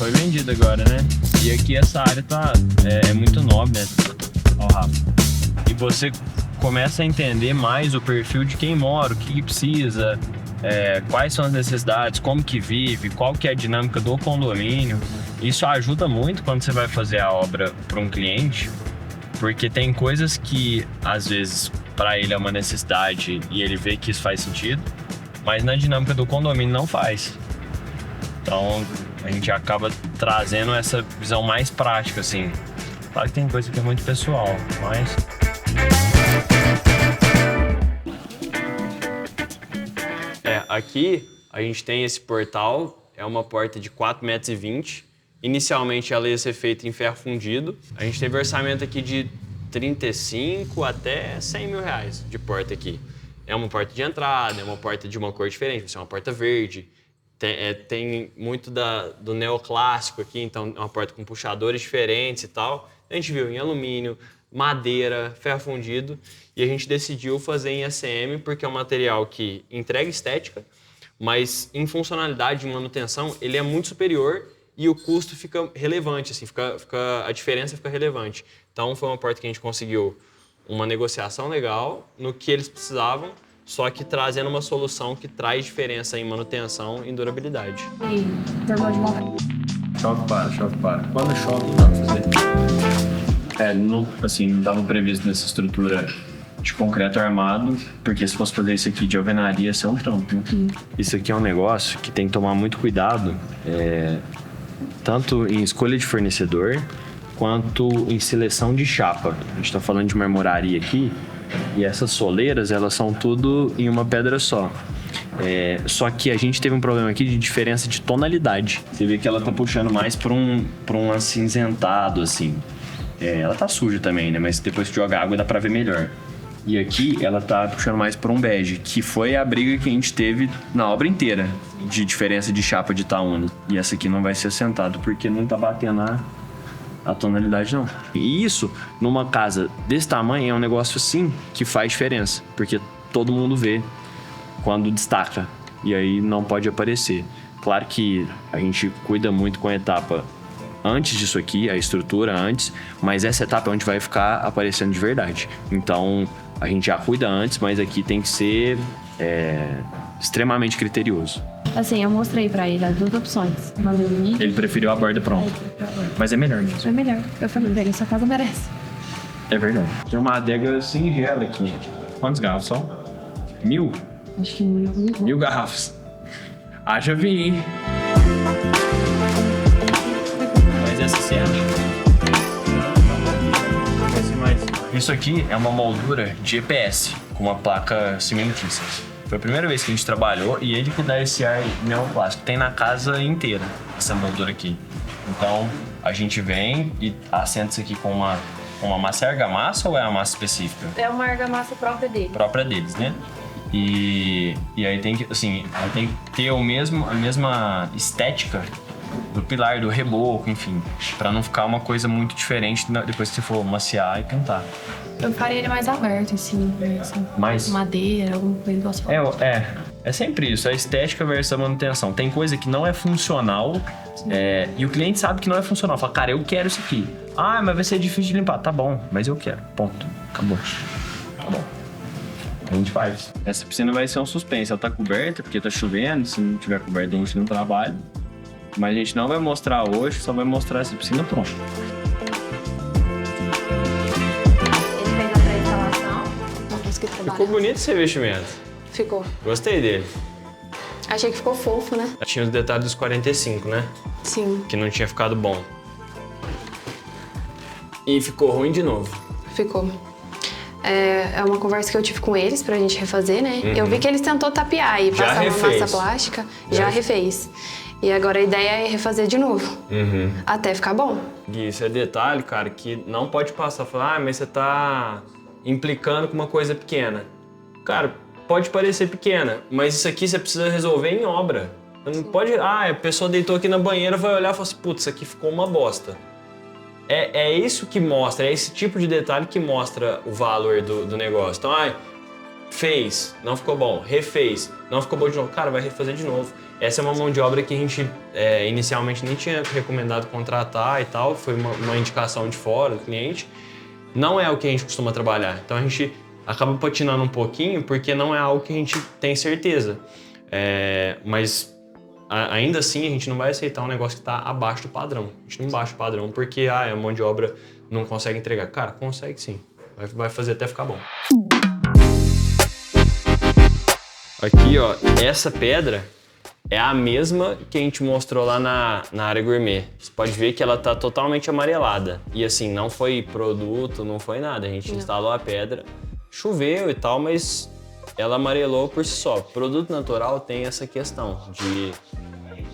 foi vendida agora, né? E aqui essa área é muito nobre, né? Ó, Rafa. E você começa a entender mais o perfil de quem mora, o que precisa, quais são as necessidades, como que vive, qual que é a dinâmica do condomínio. Isso ajuda muito quando você vai fazer a obra para um cliente, porque tem coisas que, às vezes, para ele é uma necessidade e ele vê que isso faz sentido, mas na dinâmica do condomínio não faz. Então, a gente acaba trazendo essa visão mais prática, assim. Claro que tem coisa que é muito pessoal, mas... Aqui a gente tem esse portal, é uma porta de 4,20 metros. Inicialmente ela ia ser feita em ferro fundido. A gente teve orçamento aqui de 35 até 100 mil reais de porta aqui. É uma porta de entrada, é uma porta de uma cor diferente, é uma porta verde. Tem muito do neoclássico aqui, então é uma porta com puxadores diferentes e tal. A gente viu em alumínio, madeira, ferro fundido, e a gente decidiu fazer em ACM porque é um material que entrega estética, mas em funcionalidade e manutenção ele é muito superior e o custo fica relevante, assim, a diferença fica relevante. Então foi uma porta que a gente conseguiu uma negociação legal no que eles precisavam, só que trazendo uma solução que traz diferença em manutenção e em durabilidade. E terminou de montar. Chove para. Quando chove, não dá pra fazer. Não estava previsto nessa estrutura de concreto armado, porque se fosse fazer isso aqui de alvenaria, ia ser um trampo. Isso aqui é um negócio que tem que tomar muito cuidado, tanto em escolha de fornecedor, quanto em seleção de chapa. A gente está falando de marmoraria aqui, e essas soleiras, elas são tudo em uma pedra só. Só que a gente teve um problema aqui de diferença de tonalidade. Você vê que ela tá puxando mais para um acinzentado, assim. Ela tá suja também, né? Mas depois que joga água dá pra ver melhor. E aqui ela tá puxando mais para um bege, que foi a briga que a gente teve na obra inteira, de diferença de chapa de Itaúna. E essa aqui não vai ser assentado porque não tá batendo a tonalidade, não. E isso, numa casa desse tamanho, é um negócio assim que faz diferença, porque todo mundo vê quando destaca, e aí não pode aparecer. Claro que a gente cuida muito com a etapa antes disso aqui, a estrutura antes, mas essa etapa é onde vai ficar aparecendo de verdade. Então, a gente já cuida antes, mas aqui tem que ser extremamente criterioso. Assim, eu mostrei pra ele as duas opções. Ele preferiu a borda pronta. Mas é melhor mesmo. É melhor. Eu falei pra ele, sua casa merece. É verdade. Tem uma adega singela aqui. Quantas garrafas são? 1.000? Acho que 1.000 garrafas. Haja vinho, hein? Mas essa cena... Isso aqui é uma moldura de EPS, com uma placa cimentícia. Foi a primeira vez que a gente trabalhou e ele que dá esse ar neoplástico. Tem na casa inteira essa moldura aqui. Então a gente vem e assenta isso aqui com uma massa. É argamassa ou é uma massa específica? É uma argamassa própria dele. Própria deles, né? E aí tem que, assim, tem que ter a mesma estética do pilar, do reboco, enfim, pra não ficar uma coisa muito diferente depois que você for maciar e pintar. Eu faria ele mais aberto, assim, mais madeira, alguma coisa do asfalto. É sempre isso, a estética versus a manutenção. Tem coisa que não é funcional, e o cliente sabe que não é funcional. Fala, cara, eu quero isso aqui. Ah, mas vai ser difícil de limpar. Tá bom, mas eu quero. Ponto. Acabou. Tá bom. A gente faz. Essa piscina vai ser um suspense. Ela tá coberta porque tá chovendo. Se não tiver coberta, a gente não trabalha. Mas a gente não vai mostrar hoje, só vai mostrar essa piscina pronta. Ele fez a pré-instalação, não consegui trabalhar. Ficou bonito esse revestimento. Ficou. Gostei dele. Achei que ficou fofo, né? Tinha os detalhes dos 45, né? Sim. Que não tinha ficado bom. E ficou ruim de novo. Ficou. É uma conversa que eu tive com eles pra gente refazer, né? Eu vi que eles tentou tapear e Já passar refez. uma massa plástica. Já refez. E agora a ideia é refazer de novo. Até ficar bom. E isso é detalhe, cara, que não pode passar. Falar, mas você tá implicando com uma coisa pequena. Cara, pode parecer pequena, mas isso aqui você precisa resolver em obra. Não pode... a pessoa deitou aqui na banheira, vai olhar e fala assim, putz, isso aqui ficou uma bosta. É isso que mostra, é esse tipo de detalhe que mostra o valor do negócio. Então, fez, não ficou bom, refez, não ficou bom de novo, cara, vai refazer de novo. Essa é uma mão de obra que a gente inicialmente nem tinha recomendado contratar e tal, foi uma indicação de fora do cliente. Não é o que a gente costuma trabalhar, então a gente acaba patinando um pouquinho porque não é algo que a gente tem certeza. Mas ainda assim a gente não vai aceitar um negócio que está abaixo do padrão. A gente não baixa o padrão porque a mão de obra não consegue entregar. Cara, consegue sim, vai fazer até ficar bom. Aqui, ó, essa pedra é a mesma que a gente mostrou lá na área gourmet. Você pode ver que ela tá totalmente amarelada. E assim, não foi produto, não foi nada. A gente instalou a pedra, choveu e tal, mas ela amarelou por si só. Produto natural tem essa questão de...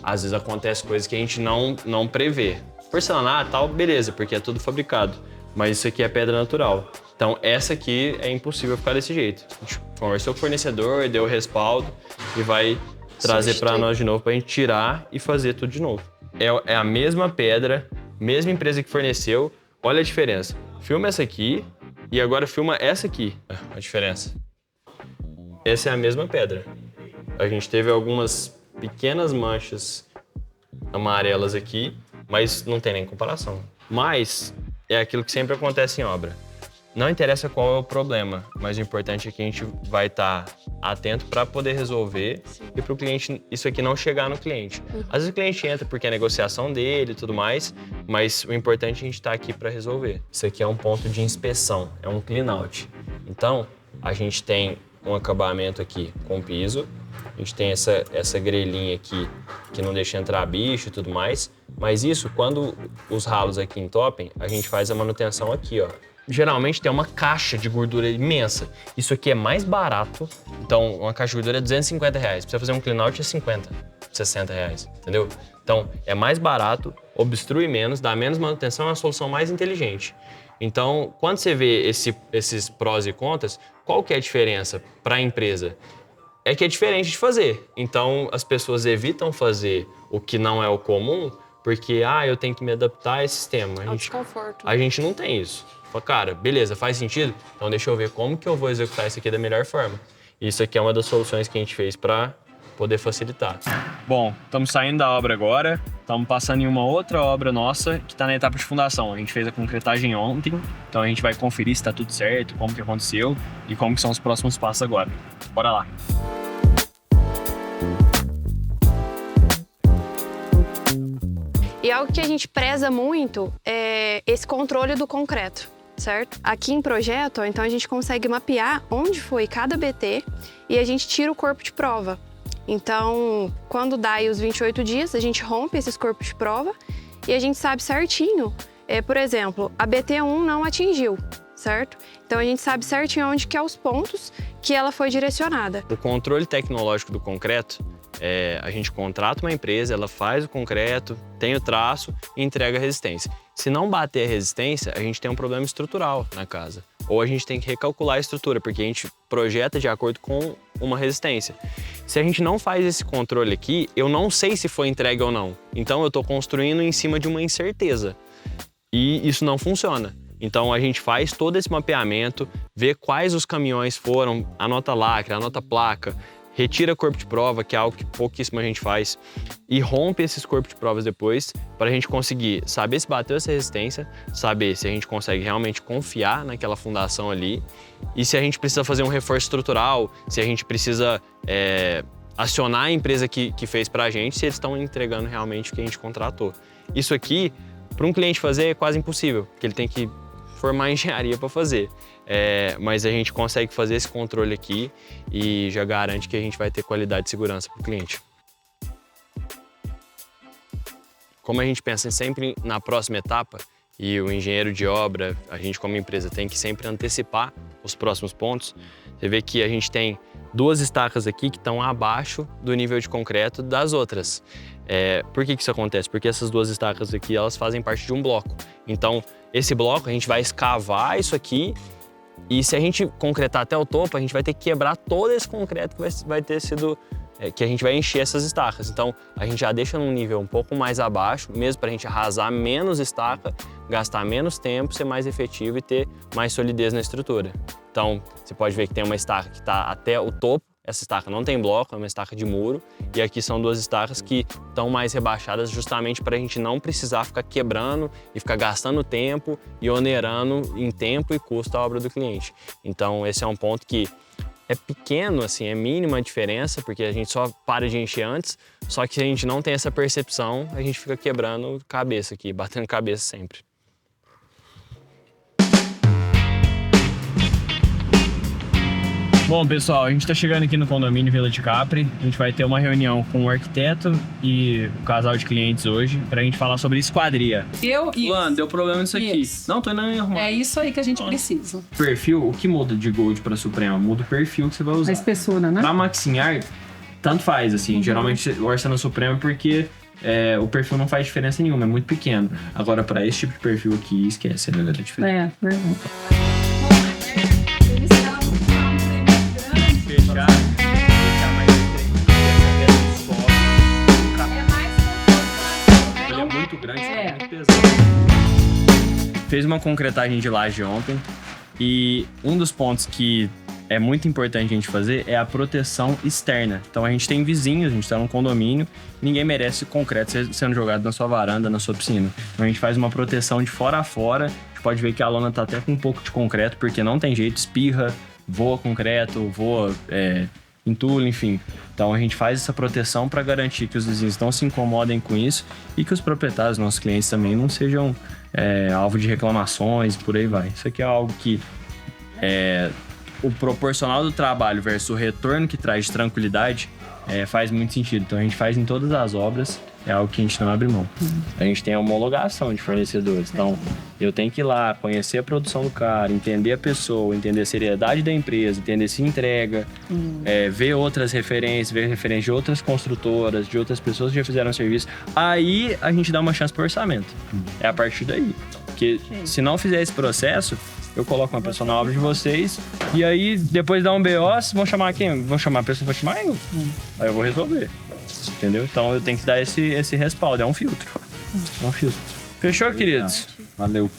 Às vezes acontece coisas que a gente não prevê. Porcelanato e tal, beleza, porque é tudo fabricado. Mas isso aqui é pedra natural. Então essa aqui é impossível ficar desse jeito. A gente conversou com o fornecedor, deu o respaldo e vai trazer para nós de novo pra gente tirar e fazer tudo de novo. É a mesma pedra, mesma empresa que forneceu. Olha a diferença. Filma essa aqui e agora filma essa aqui. A diferença. Essa é a mesma pedra. A gente teve algumas pequenas manchas amarelas aqui, mas não tem nem comparação. Mas é aquilo que sempre acontece em obra. Não interessa qual é o problema, mas o importante é que a gente vai estar atento para poder resolver e para o cliente, isso aqui não chegar no cliente. Às vezes o cliente entra porque é negociação dele e tudo mais, mas o importante é a gente estar aqui para resolver. Isso aqui é um ponto de inspeção, é um clean out. Então, a gente tem um acabamento aqui com piso, a gente tem essa grelhinha aqui que não deixa entrar bicho e tudo mais, mas isso, quando os ralos aqui entopem, a gente faz a manutenção aqui, ó. Geralmente tem uma caixa de gordura imensa. Isso aqui é mais barato, então uma caixa de gordura é R$250. Pra você fazer um clean out é 50, 60 reais, entendeu? Então é mais barato, obstrui menos, dá menos manutenção, é uma solução mais inteligente. Então, quando você vê esses prós e contras, qual que é a diferença para a empresa? É que é diferente de fazer. Então, as pessoas evitam fazer o que não é o comum, porque, eu tenho que me adaptar a esse sistema. A gente não tem isso. Fala, cara, beleza, faz sentido? Então deixa eu ver como que eu vou executar isso aqui da melhor forma. Isso aqui é uma das soluções que a gente fez para poder facilitar. Bom, estamos saindo da obra agora, estamos passando em uma outra obra nossa que está na etapa de fundação. A gente fez a concretagem ontem, então a gente vai conferir se está tudo certo, como que aconteceu e como que são os próximos passos agora. Bora lá! E algo que a gente preza muito é esse controle do concreto, certo? Aqui em projeto, então a gente consegue mapear onde foi cada BT e a gente tira o corpo de prova. Então, quando dá aí os 28 dias, a gente rompe esses corpos de prova e a gente sabe certinho, por exemplo, a BT1 não atingiu, certo? Então a gente sabe certinho onde que é os pontos que ela foi direcionada. O controle tecnológico do concreto, a gente contrata uma empresa, ela faz o concreto, tem o traço e entrega a resistência. Se não bater a resistência, a gente tem um problema estrutural na casa. Ou a gente tem que recalcular a estrutura, porque a gente projeta de acordo com uma resistência. Se a gente não faz esse controle aqui, eu não sei se foi entregue ou não. Então eu estou construindo em cima de uma incerteza. E isso não funciona. Então a gente faz todo esse mapeamento, vê quais os caminhões foram, anota lacre, anota placa, retira corpo de prova, que é algo que pouquíssima gente faz, e rompe esses corpos de provas depois, para a gente conseguir saber se bateu essa resistência, saber se a gente consegue realmente confiar naquela fundação ali, e se a gente precisa fazer um reforço estrutural, se a gente precisa acionar a empresa que fez para a gente, se eles estão entregando realmente o que a gente contratou. Isso aqui, para um cliente fazer, é quase impossível, porque ele tem que formar engenharia para fazer. Mas a gente consegue fazer esse controle aqui e já garante que a gente vai ter qualidade e segurança para o cliente. Como a gente pensa sempre na próxima etapa e o engenheiro de obra, a gente como empresa tem que sempre antecipar os próximos pontos, você vê que a gente tem duas estacas aqui que estão abaixo do nível de concreto das outras. Por que isso acontece? Porque essas duas estacas aqui, elas fazem parte de um bloco. Então, esse bloco, a gente vai escavar isso aqui e se a gente concretar até o topo, a gente vai ter que quebrar todo esse concreto que vai ter sido... que a gente vai encher essas estacas. Então, a gente já deixa num nível um pouco mais abaixo, mesmo para a gente arrasar menos estaca, gastar menos tempo, ser mais efetivo e ter mais solidez na estrutura. Então, você pode ver que tem uma estaca que está até o topo. Essa estaca não tem bloco, é uma estaca de muro. E aqui são duas estacas que estão mais rebaixadas justamente para a gente não precisar ficar quebrando e ficar gastando tempo e onerando em tempo e custo a obra do cliente. Então, esse é um ponto que é pequeno, assim, é mínima a diferença, porque a gente só para de encher antes, só que se a gente não tem essa percepção, a gente fica quebrando cabeça aqui, batendo cabeça sempre. Bom, pessoal, a gente está chegando aqui no condomínio Vila de Capri. A gente vai ter uma reunião com o arquiteto e o casal de clientes hoje para a gente falar sobre esquadria. Mano, deu problema nisso aqui. Não, tô indo arrumar. É isso aí que a gente precisa. Perfil, o que muda de Gold para Suprema? Muda o perfil que você vai usar. A espessura, né? Pra Maxinhar, tanto faz, assim. Geralmente orça na Suprema porque o perfil não faz diferença nenhuma, é muito pequeno. Agora, para esse tipo de perfil aqui, esquece, não é diferente. É, verdade. Fez uma concretagem de laje ontem e um dos pontos que é muito importante a gente fazer é a proteção externa. Então a gente tem vizinhos, a gente está num condomínio, ninguém merece concreto sendo jogado na sua varanda, na sua piscina. Então a gente faz uma proteção de fora a fora. A gente pode ver que a lona tá até com um pouco de concreto, porque não tem jeito, espirra, voa concreto, voa entulho, enfim. Então a gente faz essa proteção para garantir que os vizinhos não se incomodem com isso e que os proprietários, nossos clientes também, não sejam alvo de reclamações, por aí vai. Isso aqui é algo que o proporcional do trabalho versus o retorno que traz de tranquilidade faz muito sentido. Então a gente faz em todas as obras, é algo que a gente não abre mão. A gente tem a homologação de fornecedores, então eu tenho que ir lá, conhecer a produção do cara, entender a pessoa, entender a seriedade da empresa, entender se entrega, ver outras referências, ver referências de outras construtoras, de outras pessoas que já fizeram serviço. Aí a gente dá uma chance para o orçamento. É a partir daí. Porque se não fizer esse processo, eu coloco uma pessoa na obra de vocês e aí depois dá um BO, vocês vão chamar quem? Vão chamar a pessoa, vou chamar eu. Aí eu vou resolver. Entendeu? Então eu tenho que dar esse respaldo, é um filtro. É um filtro. Fechou, queridos? Valeu.